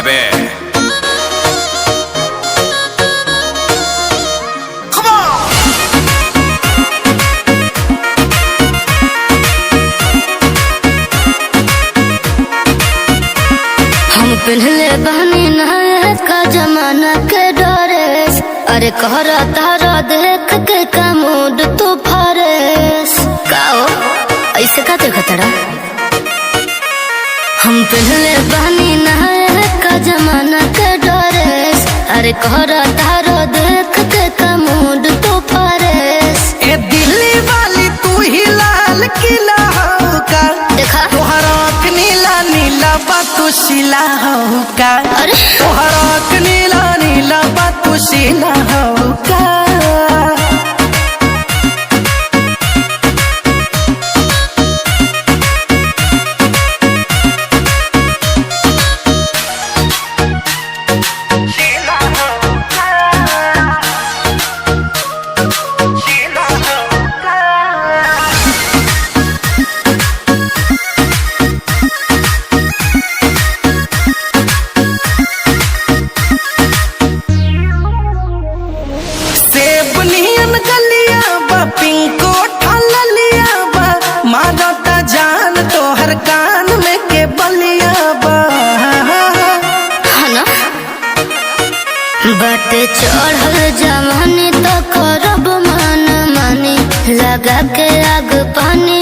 baby. हम पहले बहनी नहाए का जमाना के डरेस। अरे कहरा तारा देख के का मूड तू फरेस का हो ऐसे का देखा तड़ा। हम पहले बहनी नहाए का जमाना के डरेस। अरे कहरा तारा देख के का मूड तू फरेस। ए दिल्ली वाली तू ही लाल किला हो का देखा तोहरा नीला नीला बातू शिला हो का। अरे तोहरा नीला नीला बातू शिला हो का। पिंको ठलिया बा मारता जान तोहर कान में के बलिया बा। ना बट चढ़ल जवानी तो करब मन मानी लगा के आग पानी